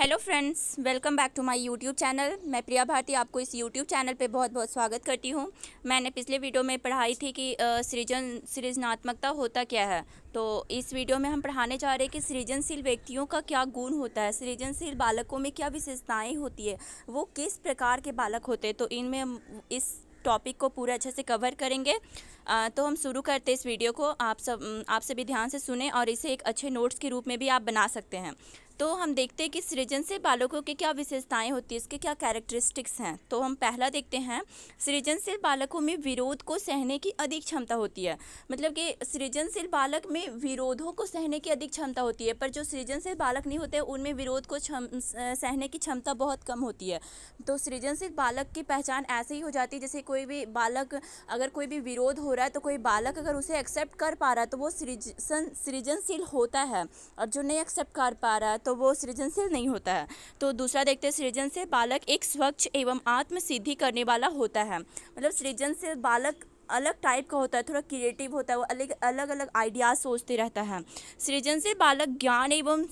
Hello friends, welcome back to my YouTube channel. मैं प्रिया भारती आपको इस यूट्यूब चैनल पे बहुत बहुत स्वागत करती हूँ। मैंने पिछले वीडियो में पढ़ाई थी कि सृजनात्मकता होता क्या है। तो इस वीडियो में हम पढ़ाने जा रहे हैं कि सृजनशील व्यक्तियों का क्या गुण होता है, सृजनशील बालकों में क्या विशेषताएं होती है, वो किस प्रकार के बालक होते हैं। तो इनमें हम इस टॉपिक को पूरा अच्छे से कवर करेंगे। तो हम शुरू करते हैं इस वीडियो को। आप सभी ध्यान से सुने और इसे एक अच्छे नोट्स के रूप में भी आप बना सकते हैं। तो हम देखते हैं कि सृजनशील बालकों की क्या विशेषताएं होती है, इसके क्या कैरेक्टरिस्टिक्स हैं। तो हम पहला देखते हैं, सृजनशील बालकों में विरोध को सहने की अधिक क्षमता होती है। मतलब कि सृजनशील बालक में विरोधों को सहने की अधिक क्षमता होती है, पर जो सृजनशील बालक नहीं होते उनमें विरोध को सहने की क्षमता बहुत कम होती है। तो सृजनशील बालक की पहचान ऐसे ही हो जाती है, जैसे कोई भी बालक, अगर कोई भी विरोध हो रहा है तो कोई बालक अगर उसे एक्सेप्ट कर पा रहा है तो वो सृजनशील होता है, और जो नहीं एक्सेप्ट कर पा रहा है तो वो सृजनशील नहीं होता है। तो दूसरा देखते हैं, सृजनशील बालक एक स्वच्छ एवं आत्म सिद्धि करने वाला होता है। मतलब सृजनशील बालक अलग टाइप का होता है, थोड़ा क्रिएटिव होता है, वो अलग अलग आइडियाज सोचते रहता है। सृजनशील बालक ज्ञान एवं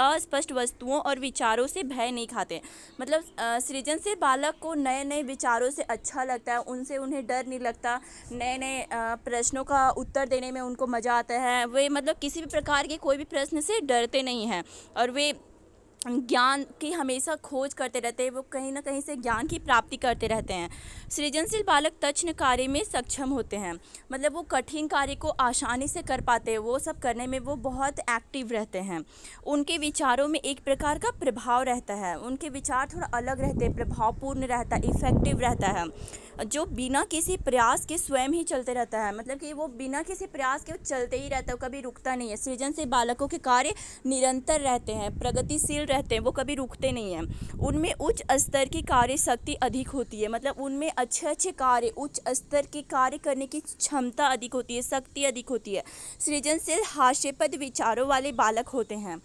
अस्पष्ट वस्तुओं और विचारों से भय नहीं खाते। मतलब सृजनशील बालक को नए नए विचारों से अच्छा लगता है, उनसे उन्हें डर नहीं लगता। नए नए प्रश्नों का उत्तर देने में उनको मज़ा आता है। वे मतलब किसी भी प्रकार के कोई भी प्रश्न से डरते नहीं हैं, और वे ज्ञान की हमेशा खोज करते रहते हैं, वो कहीं ना कहीं से ज्ञान की प्राप्ति करते रहते हैं। सृजनशील बालक तक्षण कार्य में सक्षम होते हैं। मतलब वो कठिन कार्य को आसानी से कर पाते हैं, वो सब करने में वो बहुत एक्टिव रहते हैं। उनके विचारों में एक प्रकार का प्रभाव रहता है, उनके विचार थोड़ा अलग रहते हैं, प्रभावपूर्ण रहता है, इफेक्टिव रहता है, जो बिना किसी प्रयास के स्वयं ही चलते रहता है। मतलब कि वो बिना किसी प्रयास के चलते ही रहता है, वो कभी रुकता नहीं है। सृजनशील बालकों के कार्य निरंतर रहते हैं, प्रगतिशील रहते हैं, वो कभी रुकते नहीं हैं। उनमें उच्च स्तर की कार्य शक्ति अधिक होती है। मतलब उनमें अच्छे अच्छे कार्य, उच्च स्तर के कार्य करने की क्षमता अधिक होती है, शक्ति अधिक होती है। सृजनशील हास्यास्पद विचारों वाले बालक होते हैं,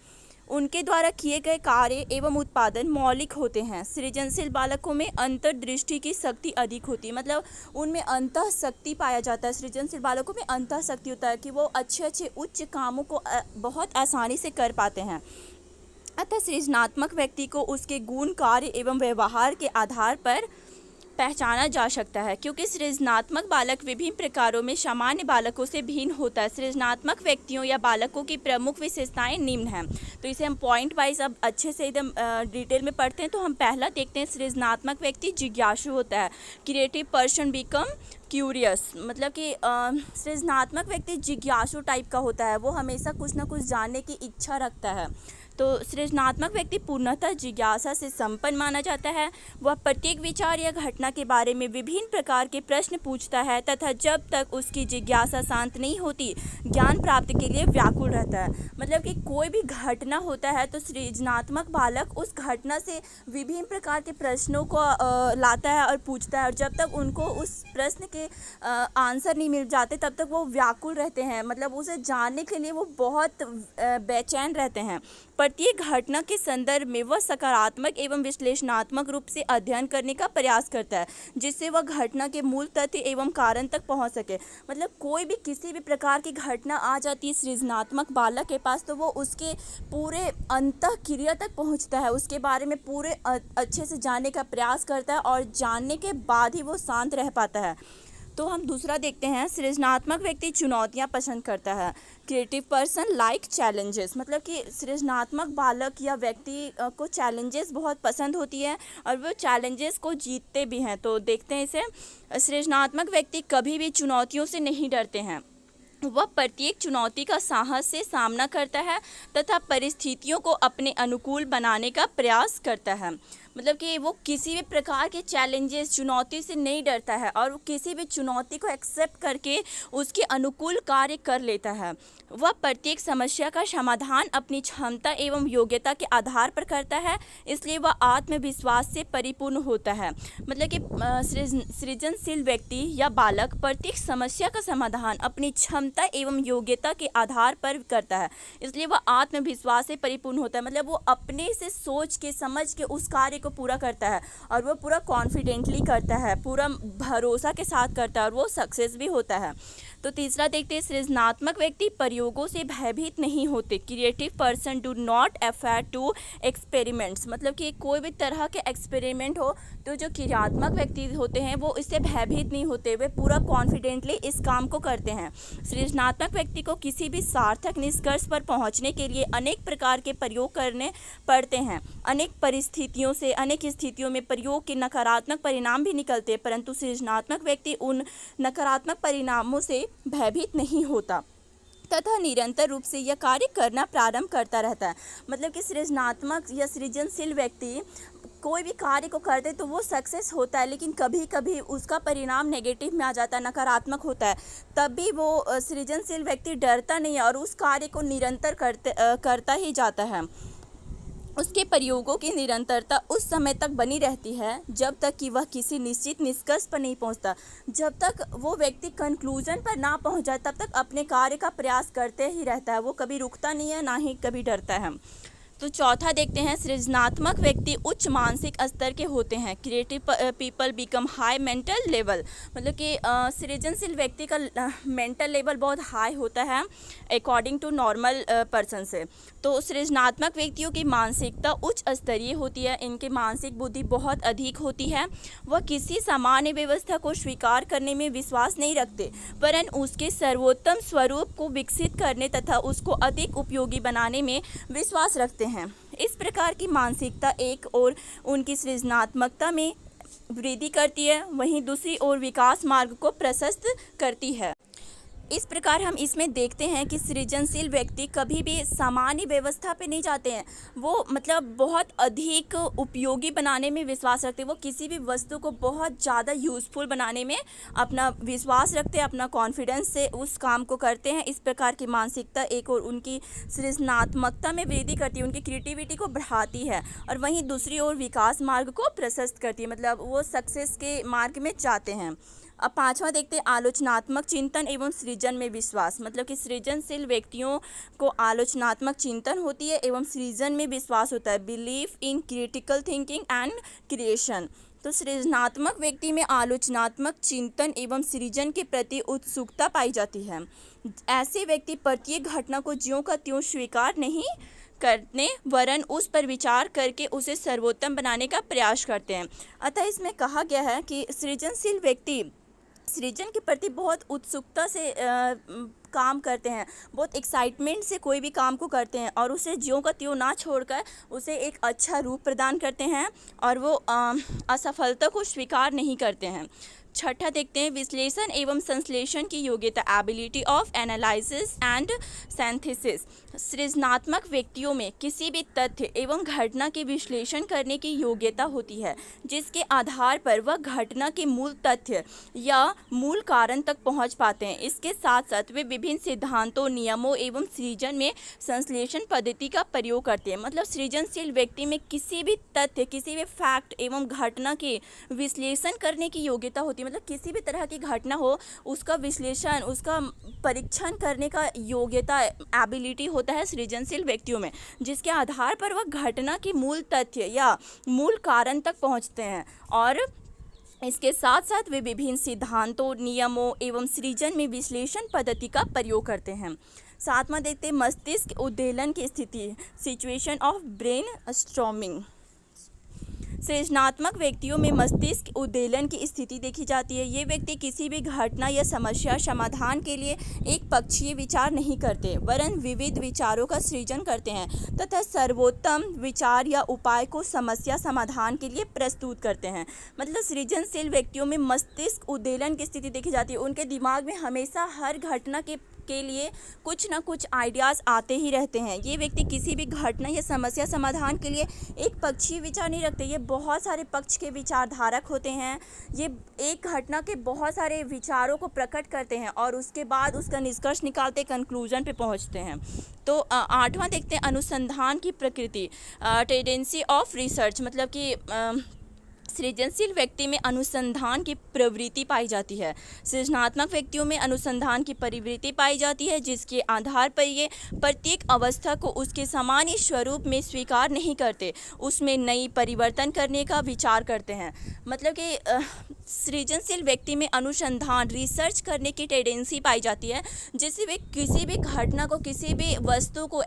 उनके द्वारा किए गए कार्य एवं उत्पादन मौलिक होते हैं। सृजनशील बालकों में अंतर्दृष्टि की शक्ति अधिक होती है। मतलब उनमें अंतः शक्ति पाया जाता है। सृजनशील बालकों में अंतः शक्ति होता है कि वो अच्छे अच्छे उच्च कामों को बहुत आसानी से कर पाते हैं। अतः सृजनात्मक व्यक्ति को उसके गुण, कार्य एवं व्यवहार के आधार पर पहचाना जा सकता है, क्योंकि सृजनात्मक बालक विभिन्न प्रकारों में सामान्य बालकों से भिन्न होता है। सृजनात्मक व्यक्तियों या बालकों की प्रमुख विशेषताएं निम्न हैं। तो इसे हम पॉइंट वाइज अब अच्छे से एकदम डिटेल में पढ़ते हैं। तो हम पहला देखते हैं, सृजनात्मक व्यक्ति जिज्ञासु होता है। Creative person become curious. मतलब कि सृजनात्मक व्यक्ति जिज्ञासु टाइप का होता है, वो हमेशा कुछ ना कुछ जानने की इच्छा रखता है। तो सृजनात्मक व्यक्ति पूर्णतः जिज्ञासा से संपन्न माना जाता है। वह प्रत्येक विचार या घटना के बारे में विभिन्न प्रकार के प्रश्न पूछता है तथा जब तक उसकी जिज्ञासा शांत नहीं होती ज्ञान प्राप्ति के लिए व्याकुल रहता है। मतलब कि कोई भी घटना होता है तो सृजनात्मक बालक उस घटना से विभिन्न प्रकार के प्रश्नों को लाता है और पूछता है, और जब तक उनको उस प्रश्न के आंसर नहीं मिल जाते तब तक वो व्याकुल रहते हैं। मतलब उसे जानने के लिए वो बहुत बेचैन रहते हैं। प्रत्येक घटना के संदर्भ में वह सकारात्मक एवं विश्लेषणात्मक रूप से अध्ययन करने का प्रयास करता है, जिससे वह घटना के मूल तथ्य एवं कारण तक पहुंच सके। मतलब कोई भी किसी भी प्रकार की घटना आ जाती है सृजनात्मक बालक के पास, तो वो उसके पूरे अंतःक्रिया तक पहुंचता है, उसके बारे में पूरे अच्छे से जानने का प्रयास करता है, और जानने के बाद ही वो शांत रह पाता है। तो हम दूसरा देखते हैं, सृजनात्मक व्यक्ति चुनौतियां पसंद करता है। Creative person like challenges. मतलब कि सृजनात्मक बालक या व्यक्ति को चैलेंजेस बहुत पसंद होती है, और वो चैलेंजेस को जीतते भी हैं। तो देखते हैं इसे, सृजनात्मक व्यक्ति कभी भी चुनौतियों से नहीं डरते हैं। वह प्रत्येक चुनौती का साहस से सामना करता है तथा परिस्थितियों को अपने अनुकूल बनाने का प्रयास करता है। मतलब कि वो किसी भी प्रकार के चैलेंजेस, चुनौती से नहीं डरता है, और वो किसी भी चुनौती को एक्सेप्ट करके उसके अनुकूल कार्य कर लेता है। वह प्रत्येक समस्या का समाधान अपनी क्षमता एवं योग्यता के आधार पर करता है, इसलिए वह आत्मविश्वास से परिपूर्ण होता है। मतलब कि सृजनशील व्यक्ति या बालक प्रत्येक समस्या का समाधान अपनी क्षमता एवं योग्यता के आधार पर करता है, इसलिए वह आत्मविश्वास से परिपूर्ण होता है। मतलब वो अपने से सोच के, समझ के उस कार्य को पूरा करता है और वो पूरा कॉन्फिडेंटली करता है, पूरा भरोसा के साथ करता है और वो सक्सेस भी होता है। तो तीसरा देखते हैं, सृजनात्मक व्यक्ति प्रयोगों से भयभीत नहीं होते। Creative person do not afraid to experiments, मतलब कि कोई भी तरह के एक्सपेरिमेंट हो तो जो क्रियात्मक व्यक्ति होते हैं वो इससे भयभीत नहीं होते, वे पूरा कॉन्फिडेंटली इस काम को करते हैं। सृजनात्मक व्यक्ति को किसी भी सार्थक निष्कर्ष पर पहुंचने के लिए अनेक प्रकार के प्रयोग करने पड़ते हैं। अनेक परिस्थितियों से, अनेक स्थितियों में प्रयोग के नकारात्मक परिणाम भी निकलते हैं, परंतु सृजनात्मक व्यक्ति उन नकारात्मक परिणामों से भयभीत नहीं होता तथा निरंतर रूप से यह कार्य करना प्रारंभ करता रहता है। मतलब कि सृजनात्मक या सृजनशील व्यक्ति कोई भी कार्य को करते तो वो सक्सेस होता है, लेकिन कभी कभी उसका परिणाम नेगेटिव में आ जाता है, नकारात्मक होता है, तब भी वो सृजनशील व्यक्ति डरता नहीं है और उस कार्य को निरंतर करता ही जाता है। उसके प्रयोगों की निरंतरता उस समय तक बनी रहती है जब तक कि वह किसी निश्चित निष्कर्ष पर नहीं पहुंचता। जब तक वो व्यक्ति कंक्लूजन पर ना पहुंच जाए तब तक अपने कार्य का प्रयास करते ही रहता है, वो कभी रुकता नहीं है, ना ही कभी डरता है। तो चौथा देखते हैं, सृजनात्मक व्यक्ति उच्च मानसिक स्तर के होते हैं। Creative people become high mental level, मतलब कि सृजनशील व्यक्ति का मेंटल लेवल बहुत हाई होता है अकॉर्डिंग टू नॉर्मल पर्सन से। तो सृजनात्मक व्यक्तियों की मानसिकता उच्च स्तरीय होती है, इनकी मानसिक बुद्धि बहुत अधिक होती है। वह किसी सामान्य व्यवस्था को स्वीकार करने में विश्वास नहीं रखते, वरन उसके सर्वोत्तम स्वरूप को विकसित करने तथा उसको अधिक उपयोगी बनाने में विश्वास रखते हैं। इस प्रकार की मानसिकता एक ओर उनकी सृजनात्मकता में वृद्धि करती है, वहीं दूसरी ओर विकास मार्ग को प्रशस्त करती है। इस प्रकार हम इसमें देखते हैं कि सृजनशील व्यक्ति कभी भी सामान्य व्यवस्था पे नहीं जाते हैं, वो मतलब बहुत अधिक उपयोगी बनाने में विश्वास रखते हैं। वो किसी भी वस्तु को बहुत ज़्यादा यूज़फुल बनाने में अपना विश्वास रखते हैं, अपना कॉन्फिडेंस से उस काम को करते हैं। इस प्रकार की मानसिकता एक और उनकी सृजनात्मकता में वृद्धि करती है, उनकी क्रिएटिविटी को बढ़ाती है और वहीं दूसरी ओर विकास मार्ग को प्रशस्त करती है, मतलब वो सक्सेस के मार्ग में जाते हैं। अब पांचवा देखते हैं, आलोचनात्मक चिंतन एवं सृजन में विश्वास, मतलब कि सृजनशील व्यक्तियों को आलोचनात्मक चिंतन होती है एवं सृजन में विश्वास होता है। Belief in critical thinking and creation. तो सृजनात्मक व्यक्ति में आलोचनात्मक चिंतन एवं सृजन के प्रति उत्सुकता पाई जाती है। ऐसे व्यक्ति प्रत्येक घटना को ज्यों का त्यों स्वीकार नहीं करने वरन उस पर विचार करके उसे सर्वोत्तम बनाने का प्रयास करते हैं। अतः इसमें कहा गया है कि सृजनशील व्यक्ति सृजन के प्रति बहुत उत्सुकता से काम करते हैं, बहुत एक्साइटमेंट से कोई भी काम को करते हैं और उसे ज्यों का त्यों ना छोड़कर उसे एक अच्छा रूप प्रदान करते हैं और वो असफलता को स्वीकार नहीं करते हैं। छठा देखते हैं, विश्लेषण एवं संश्लेषण की योग्यता, ability of analysis and synthesis. सृजनात्मक व्यक्तियों में किसी भी तथ्य एवं घटना के विश्लेषण करने की योग्यता होती है, जिसके आधार पर वह घटना के मूल तथ्य या मूल कारण तक पहुंच पाते हैं। इसके साथ साथ वे विभिन्न सिद्धांतों, नियमों एवं सृजन में संश्लेषण पद्धति का प्रयोग करते हैं। मतलब सृजनशील व्यक्ति में किसी भी तथ्य, किसी भी फैक्ट एवं घटना के विश्लेषण करने की योग्यता होती है। मतलब किसी भी तरह की घटना हो उसका विश्लेषण, उसका परीक्षण करने का योग्यता, एबिलिटी होता है सृजनशील व्यक्तियों में, जिसके आधार पर वह घटना के मूल तथ्य या मूल कारण तक पहुंचते हैं और इसके साथ साथ वे विभिन्न सिद्धांतों, नियमों एवं सृजन में विश्लेषण पद्धति का प्रयोग करते हैं। सातवां देखते हैं, मस्तिष्क उद्वेलन की स्थिति, सिचुएशन ऑफ ब्रेन स्टॉर्मिंग। सृजनात्मक व्यक्तियों में मस्तिष्क उद्वेलन की स्थिति देखी जाती है। ये व्यक्ति किसी भी घटना या समस्या समाधान के लिए एक पक्षीय विचार नहीं करते, वरन विविध विचारों का सृजन करते हैं तथा सर्वोत्तम विचार या उपाय को समस्या समाधान के लिए प्रस्तुत करते हैं। मतलब सृजनशील व्यक्तियों में मस्तिष्क उद्वेलन की स्थिति देखी जाती है। उनके दिमाग में हमेशा हर घटना के लिए कुछ ना कुछ आइडियाज़ आते ही रहते हैं। ये व्यक्ति किसी भी घटना या समस्या समाधान के लिए एक पक्षीय विचार नहीं रखते, ये बहुत सारे पक्ष के विचारधारक होते हैं। ये एक घटना के बहुत सारे विचारों को प्रकट करते हैं और उसके बाद उसका निष्कर्ष निकालते, कंक्लूजन पे पहुंचते हैं। तो आठवां देखते हैं, अनुसंधान की प्रकृति, टेंडेंसी ऑफ रिसर्च। मतलब कि सृजनशील व्यक्ति में अनुसंधान की प्रवृत्ति पाई जाती है। सृजनात्मक व्यक्तियों में अनुसंधान की प्रवृत्ति पाई जाती है, जिसके आधार पर ये प्रत्येक अवस्था को उसके सामान्य स्वरूप में स्वीकार नहीं करते, उसमें नई परिवर्तन करने का विचार करते हैं। मतलब कि सृजनशील व्यक्ति में अनुसंधान रिसर्च करने की टेंडेंसी पाई जाती है, जिससे वे किसी भी घटना को, किसी भी वस्तु को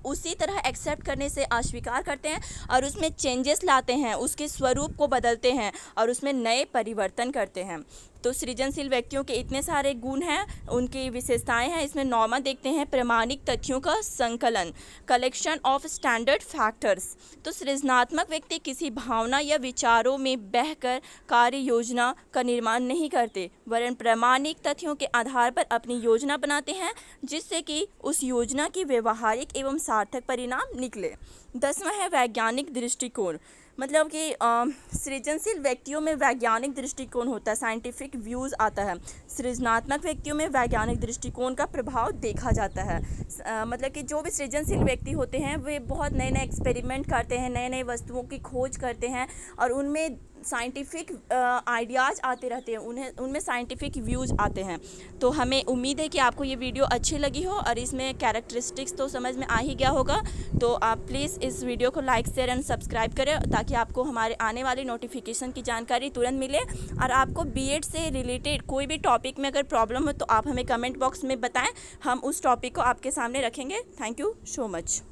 उसी तरह एक्सेप्ट करने से अस्वीकार करते हैं और उसमें चेंजेस लाते हैं, उसके स्वरूप को बदलते हैं और उसमें नए परिवर्तन करते हैं। तो सृजनशील व्यक्तियों के इतने सारे गुण हैं, उनकी विशेषताएं हैं। इसमें नॉर्मल देखते हैं, प्रमाणिक तथ्यों का संकलन, कलेक्शन ऑफ स्टैंडर्ड फैक्टर्स। तो सृजनात्मक व्यक्ति किसी भावना या विचारों में बहकर कार्य योजना का निर्माण नहीं करते, वरन प्रमाणिक तथ्यों के आधार पर अपनी योजना बनाते हैं, जिससे कि उस योजना की व्यवहारिक एवं सार्थक परिणाम निकले। 10वां है वैज्ञानिक दृष्टिकोण। मतलब कि सृजनशील व्यक्तियों में वैज्ञानिक दृष्टिकोण होता है, साइंटिफिक व्यूज़ आता है। सृजनात्मक व्यक्तियों में वैज्ञानिक दृष्टिकोण का प्रभाव देखा जाता है। मतलब कि जो भी सृजनशील व्यक्ति होते हैं वे बहुत नए नए एक्सपेरिमेंट करते हैं, नए नए वस्तुओं की खोज करते हैं और उनमें साइंटिफिक आइडियाज़ आते रहते हैं, उनमें साइंटिफिक व्यूज़ आते हैं। तो हमें उम्मीद है कि आपको ये वीडियो अच्छी लगी हो और इसमें कैरेक्टरिस्टिक्स तो समझ में आ ही गया होगा। तो आप प्लीज़ इस वीडियो को लाइक, शेयर एंड सब्सक्राइब करें, ताकि आपको हमारे आने वाली नोटिफिकेशन की जानकारी तुरंत मिले। और आपको बीएड से रिलेटेड कोई भी टॉपिक में अगर प्रॉब्लम हो तो आप हमें कमेंट बॉक्स में बताएँ, हम उस टॉपिक को आपके सामने रखेंगे। Thank you so much.